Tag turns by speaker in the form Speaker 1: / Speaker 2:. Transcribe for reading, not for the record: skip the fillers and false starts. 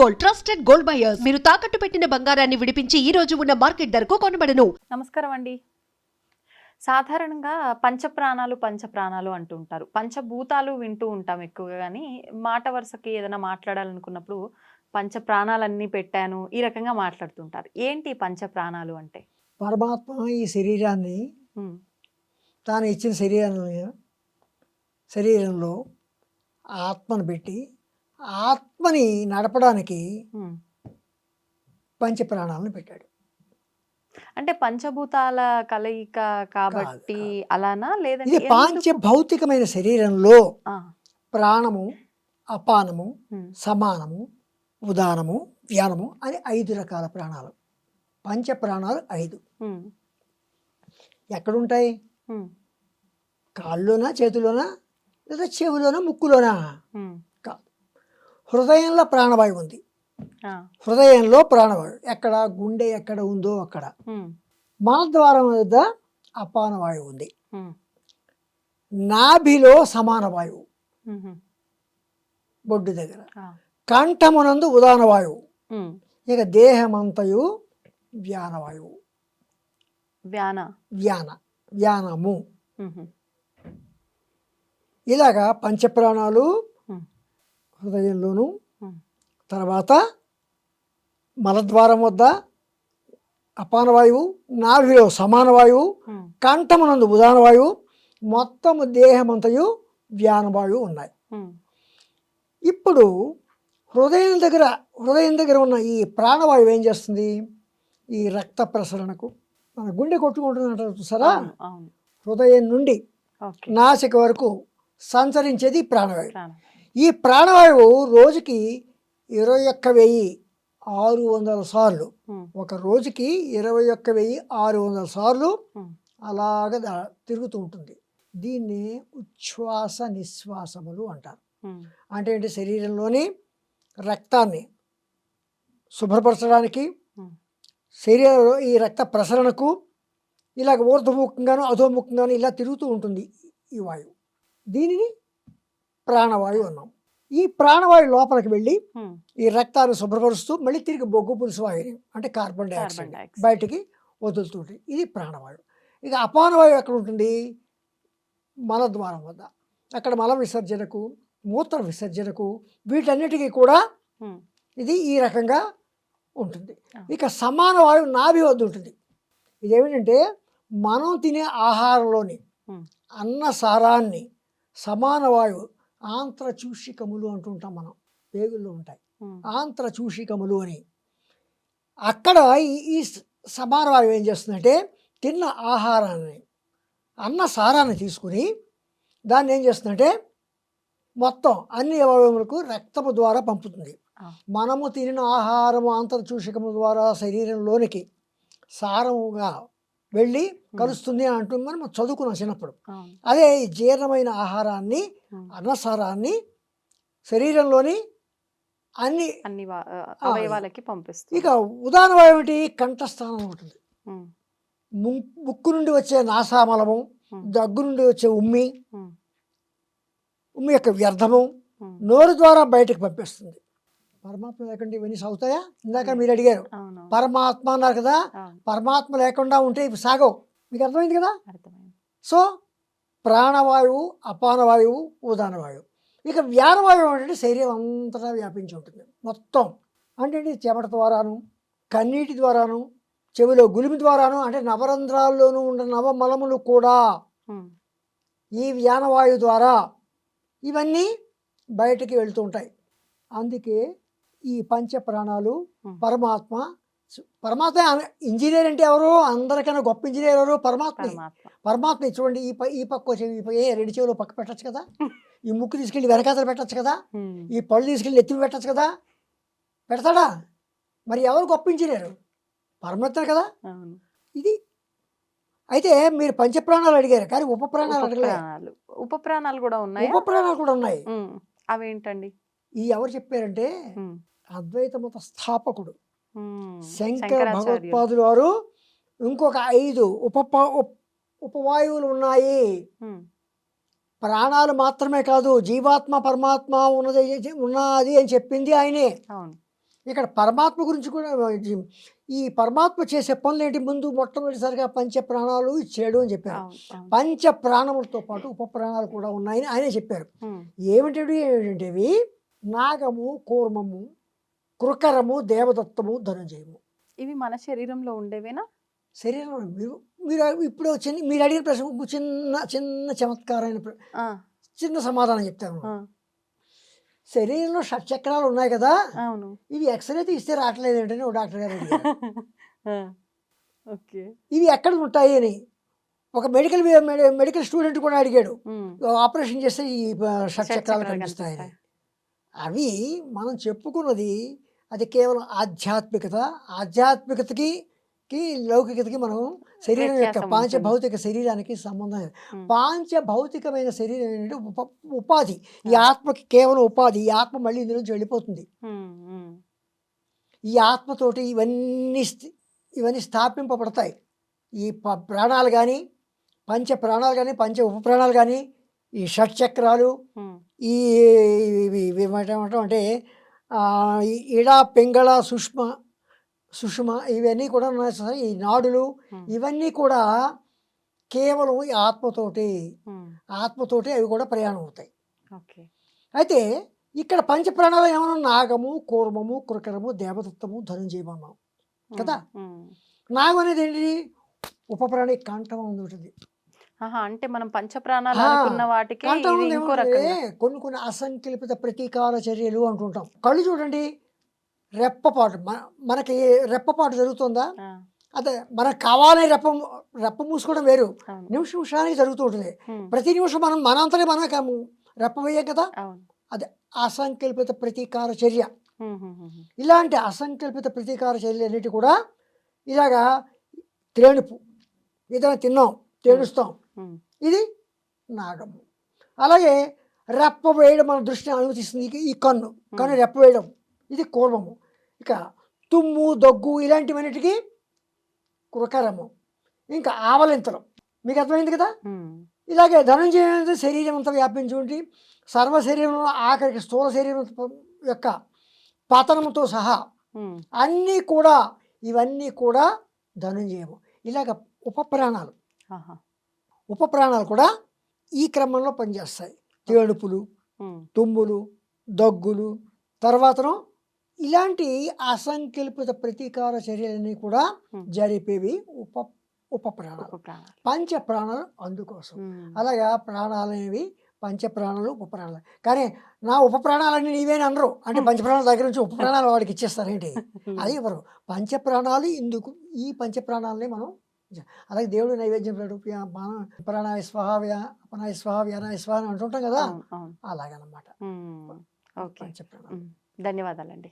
Speaker 1: Gold, trusted gold buyers. మీరు తాకట్టు పెట్టిన బంగారాన్ని విడిపించి ఈ రోజు ఉన్న మార్కెట్ ధరకు కొనబడను.
Speaker 2: నమస్కారం అండి. సాధారణంగా పంచప్రాణాలు అంటుంటారు. పంచభూతాలు వింటూ ఉంటాం ఎక్కువగా, కానీ మాట వరుసకి ఏదైనా మాట్లాడాలనుకున్నప్పుడు పంచప్రాణాలన్నీ పెట్టాను ఈ రకంగా మాట్లాడుతుంటారు. ఏంటి పంచప్రాణాలు అంటే?
Speaker 3: పరమాత్మ ఈ శరీరాన్ని తాను ఇచ్చిన శరీరంలో ఆత్మను పెట్టి ఆత్మని నడపడానికి పంచప్రాణాలను పెట్టాడు.
Speaker 2: అంటే పంచభూతాల కలయిక కాబట్టి అలానా, లేదంటే
Speaker 3: ఇది పాంచభౌతికమైన శరీరంలో ప్రాణము, అపానము, సమానము, ఉదానము, వ్యానము అని 5 రకాల ప్రాణాలు. పంచప్రాణాలు 5 ఎక్కడుంటాయి? కాళ్ళలోనా, చేతిలోనా, లేదా చెవిలోనా, ముక్కులోనా? కాదు. హృదయంలో ప్రాణవాయువు ఉంది. హృదయంలో ప్రాణవాయువు ఎక్కడ? గుండె ఎక్కడ ఉందో అక్కడ. మలద్వారం వద్ద అపాన వాయువు ఉంది. నాభిలో సమాన వాయువు, బొడ్డు దగ్గర. కంఠమునందు ఉదాన వాయువు. ఇక దేహమంతయు వ్యానవాయువు. వ్యానము. ఇలాగా పంచప్రాణాలు హృదయంలోను, తర్వాత మలద్వారం వద్ద అపానవాయువు, నాభిలో సమాన వాయువు, కంఠమునందు ఉదాన వాయువు, మొత్తము దేహమంతయు వ్యానవాయువు ఉన్నాయి. ఇప్పుడు హృదయం దగ్గర ఉన్న ఈ ప్రాణవాయువు ఏం చేస్తుంది? ఈ రక్త ప్రసరణకు, మన గుండె కొట్టుకుంటున్నట్టు చూసారా, హృదయం నుండి నాసిక వరకు సంచరించేది ప్రాణవాయువు. ఈ ప్రాణవాయువు రోజుకి 21,600 సార్లు, ఒక రోజుకి 21,600 సార్లు అలాగ తిరుగుతూ ఉంటుంది. దీన్ని ఉచ్ఛ్వాస నిశ్వాసములు అంటారు. అంటే ఏంటి? శరీరంలోని రక్తాన్ని శుభ్రపరచడానికి, శరీరంలో ఈ రక్త ప్రసరణకు ఇలాగ ఊర్ధ్వముఖంగాను అధోముఖంగాను ఇలా తిరుగుతూ ఉంటుంది ఈ వాయువు. దీనిని ప్రాణవాయువు అన్నాం. ఈ ప్రాణవాయువు లోపలికి వెళ్ళి ఈ రక్తాన్ని శుభ్రపరుస్తూ మళ్ళీ తిరిగి బొగ్గు పులుసు వాయువుని, అంటే కార్బన్ డైఆక్సైడ్ బయటికి వదులుతుంటుంది. ఇది ప్రాణవాయువు. ఇక అపానవాయువు ఎక్కడ ఉంటుంది? మలద్వారం వద్ద. అక్కడ మల విసర్జనకు, మూత్ర విసర్జనకు, వీటన్నిటికీ కూడా ఇది ఈ రకంగా ఉంటుంది. ఇక సమాన వాయువు నాభి వద్ద ఉంటుంది. ఇదేమిటంటే మనం తినే ఆహారంలోని అన్న సారాన్ని సమాన వాయువు, ఆంత్రచూషికములు అంటుంటాం మనం, పేగుల్లో ఉంటాయి ఆంత్రచూషికములు అని. అక్కడ ఈ సమాన వాయువు ఏం చేస్తుందంటే తిన్న ఆహారాన్ని, అన్న సారాన్ని తీసుకుని దాన్ని ఏం చేస్తుందంటే మొత్తం అన్ని అవయవములకు రక్తము ద్వారా పంపుతుంది. మనము తినిన ఆహారము ఆంతరచూషికము ద్వారా శరీరంలోనికి సారముగా వెళ్ళి కలుస్తుంది అని అంటుంది. మనం చదువుకున్నాం చిన్నప్పుడు. అదే జీర్ణమైన ఆహారాన్ని, అన్నసారాన్ని శరీరంలోని అన్ని
Speaker 2: అవయవాలకి పంపిస్తుంది.
Speaker 3: ఇక ఉదాన వాయువు ఏమిటి? కంఠస్థానం ఉంటుంది. ముక్కు నుండి వచ్చే నాసామలము, దగ్గు నుండి వచ్చే ఉమ్మి యొక్క వ్యర్థము నోరు ద్వారా బయటకు పంపిస్తుంది. పరమాత్మ లేకుండా ఇవన్నీ సాగుతాయా? ఇందాక మీరు అడిగారు పరమాత్మ అన్నారు కదా. పరమాత్మ లేకుండా ఉంటే ఇవి సాగవు. మీకు అర్థమైంది కదా. సో ప్రాణవాయువు, అపానవాయువు, ఉదాన వాయువు. ఇక వ్యానవాయువు అంటే శరీరం అంతటా వ్యాపించి ఉంటుంది మొత్తం. అంటే చెమట ద్వారాను, కన్నీటి ద్వారాను, చెవిలో గులిమి ద్వారాను, అంటే నవరంధ్రాల్లోనూ ఉన్న నవమలములు కూడా ఈ వ్యానవాయువు ద్వారా ఇవన్నీ బయటికి వెళ్తూ ఉంటాయి. అందుకే ఈ పంచ ప్రాణాలు పరమాత్మ. ఇంజనీర్ అంటే ఎవరు? అందరికన్నా గొప్ప ఇంజనీర్ ఎవరు? పరమాత్మ. చూడండి, ఈ పక్క వచ్చి 2 చెవులు పక్క పెట్టచ్చు కదా, ఈ ముక్కు తీసుకెళ్ళి వెనకాతలు పెట్టచ్చు కదా, ఈ పళ్ళు తీసుకెళ్ళి ఎత్తి పెట్టచ్చు కదా. పెడతాడా? మరి ఎవరు గొప్ప ఇంజనీరు? పరమాత్మ కదా. ఇది అయితే మీరు పంచప్రాణాలు అడిగారు, కానీ ఉపప్రాణాలు అడగలేదు.
Speaker 2: ఉపప్రాణాలు కూడా ఉన్నాయి.
Speaker 3: ఉపప్రాణాలు కూడా ఉన్నాయి.
Speaker 2: అవేంటండి?
Speaker 3: ఈ ఎవరు చెప్పారంటే అద్వైత మత స్థాపకుడు శంకర భగవత్పాదులు వారు ఇంకొక 5 ఉపవాయువులు ఉన్నాయి. ప్రాణాలు మాత్రమే కాదు, జీవాత్మ పరమాత్మ ఉన్నది అని చెప్పింది ఆయనే. ఇక్కడ పరమాత్మ గురించి కూడా ఈ పరమాత్మ చేసే పనులు ఏంటి, ముందు మొట్టమొదటిసారిగా పంచ ప్రాణాలు ఇచ్చాడు అని చెప్పారు.
Speaker 2: అవును, అవును.
Speaker 3: పంచ ప్రాణములతో పాటు ఉప ప్రాణాలు కూడా ఉన్నాయని ఆయనే చెప్పారు.
Speaker 2: ఉమ్,
Speaker 3: ఏమిటంటే ఇవి నాగము, కూర్మము, కృకరము, దేవదత్తము, ధనుంజయము.
Speaker 2: ఇవి మన శరీరంలో ఉండేవేనా?
Speaker 3: శరీరంలో మీరు మీరు ఇప్పుడు మీరు అడిగిన ప్రశ్న చిన్న చిన్న చమత్కారమైన
Speaker 2: ఆ,
Speaker 3: చిన్న సమాధానం చెప్తాను.
Speaker 2: ఆ,
Speaker 3: శరీరంలో షట్చక్రాలు ఉన్నాయి కదా,
Speaker 2: అవును.
Speaker 3: ఇవి ఎక్స్రే తీస్తే రావట్లేదు ఏంటని ఒక డాక్టర్ గారు అడిగారు.
Speaker 2: ఆ, ఓకే.
Speaker 3: ఇవి ఎక్కడ ఉంటాయి అని ఒక మెడికల్ స్టూడెంట్ కూడా అడిగాడు.
Speaker 2: ఉమ్,
Speaker 3: ఆపరేషన్ చేస్తే ఈ షట్చక్రాలు
Speaker 2: షట్చక్రాలు
Speaker 3: కనిపిస్తాయని.
Speaker 2: కనిపిస్తాయి.
Speaker 3: అవి మనం చెప్పుకున్నది అది కేవలం ఆధ్యాత్మికతకి లౌకికతకి మనం శరీరం యొక్క
Speaker 2: వ్యత్యాసం
Speaker 3: పాంచభౌతిక శరీరానికి సంబంధం లేదు.
Speaker 2: ఉమ్,
Speaker 3: పాంచభౌతికమైన శరీరం ఏంటంటే ఉపాధి. ఈ ఆత్మకి కేవలం ఉపాధి. ఈ ఆత్మ మళ్ళీ ఇందు నుంచి వెళ్ళిపోతుంది.
Speaker 2: ఉమ్, ఉమ్,
Speaker 3: ఈ ఆత్మతోటి ఇవన్నీ స్థాపింపబడతాయి. ఈ ప్రాణాలు కానీ, పంచ ప్రాణాలు కానీ, పంచ ఉప ప్రాణాలు కానీ, ఈ షట్చక్రాలు,
Speaker 2: ఉమ్,
Speaker 3: ఈ ఏమంటాం అంటే ఈ ఇడ, పింగళ, సుషుమ ఇవన్నీ కూడా ఉన్నాయి సార్. ఈ నాడులు
Speaker 2: ఉమ్,
Speaker 3: ఇవన్నీ కూడా కేవలం ఈ ఆత్మతోటి
Speaker 2: ఉమ్,
Speaker 3: అవి కూడా ప్రయాణం అవుతాయి.
Speaker 2: ఓకే.
Speaker 3: అయితే ఇక్కడ పంచ ప్రాణాలు ఏమన్నా నాగము, కూర్మము, కృకరము, దేవదత్తము, ధనుంజయమన్నాం కదా.
Speaker 2: ఉమ్,
Speaker 3: నాగం అనేది ఏంటి, ఉపప్రాణి కంఠం ఉంటుంది.
Speaker 2: ఆహా, అంటే మనం పంచప్రాణాలు
Speaker 3: ఆ,
Speaker 2: అనుకున్న వాటికి
Speaker 3: కంఠం
Speaker 2: ఇది ఇంకో రకంగా.
Speaker 3: కొన్ని అసంకల్పిత ప్రతీకార చర్యలు అంటుంటాం. కళ్ళు చూడండి, రెప్పపాటు మనకి రెప్పపాటు జరుగుతుందా,
Speaker 2: ఆ,
Speaker 3: అదే మనకు కావాలని రెప్ప మూసుకోవడం వేరు,
Speaker 2: అవును.
Speaker 3: నిమిషానికి జరుగుతూ ఉంటుంది.
Speaker 2: ఉమ్,
Speaker 3: ప్రతి నిమిషం మనంతనే రెప్ప వేయం కదా.
Speaker 2: అవును.
Speaker 3: అది అసంకల్పిత ప్రతీకార చర్య.
Speaker 2: ఉమ్, ఉమ్, ఉమ్,
Speaker 3: ఇలాంటి అసంకల్పిత ప్రతీకార చర్యలు అన్నిటి కూడా ఇలాగా తేనుపు ఏదైనా తిన్నాం, తేనుస్తాం,
Speaker 2: ఉమ్,
Speaker 3: ఇది నాగము. అలాగే రెప్ప వేయడం మన దృష్టిని అనుమతిస్తుంది. ఈ కన్ను రెప్ప వేయడం, ఇది కూర్మము. ఇక తుమ్ము, దగ్గు ఇలాంటివన్నిటికీ కృకరము. ఇంకా ఆవలింతలు, మీకు అర్థమైంది కదా.
Speaker 2: ఉమ్,
Speaker 3: ఇలాగే ధనంజయ శరీరం అంతా వ్యాపించి ఉండి సర్వ శరీరంలో ఆఖరికి స్థూల శరీరం యొక్క పతనంతో సహా
Speaker 2: ఉమ్,
Speaker 3: ఇవన్నీ కూడా ధనుంజయము. ఇలాగ ఉపప్రాణాలు
Speaker 2: ఆహా,
Speaker 3: కూడా ఈ క్రమంలో పనిచేస్తాయి. తేడుపులు,
Speaker 2: ఉమ్,
Speaker 3: తుమ్ములు, దగ్గులు, తర్వాతను ఇలాంటి అసంకల్పిత ప్రతీకార చర్యలన్నీ కూడా జరిపేవి ఉపప్రాణాలు.
Speaker 2: ఉపప్రాణాలు.
Speaker 3: పంచ ప్రాణాలు అందుకోసం.
Speaker 2: ఉమ్,
Speaker 3: అలాగా ప్రాణాలు అనేవి పంచప్రాణాలు, ఉపప్రాణాలు. కానీ నా ఉపప్రాణాలన్నీ నీవేని అనరు. అంటే పంచప్రాణాల దగ్గర నుంచి ఉపప్రాణాలు వాడికి ఇచ్చేస్తారేంటి, అది ఇవ్వరు. పంచప్రాణాలు ఇందుకు, ఈ పంచప్రాణాలని మనం అలాగే దేవుడు నైవేద్యం ప్రాణాయ స్వాహ, అపనాయ స్వాహ, వ్యానాయ స్వాహ అని అంటుంటాం కదా,
Speaker 2: అవును, అవును.
Speaker 3: అలాగనమాట
Speaker 2: ఉమ్, ఓకే.
Speaker 3: పంచప్రాణాలు.
Speaker 2: ధన్యవాదాలండి.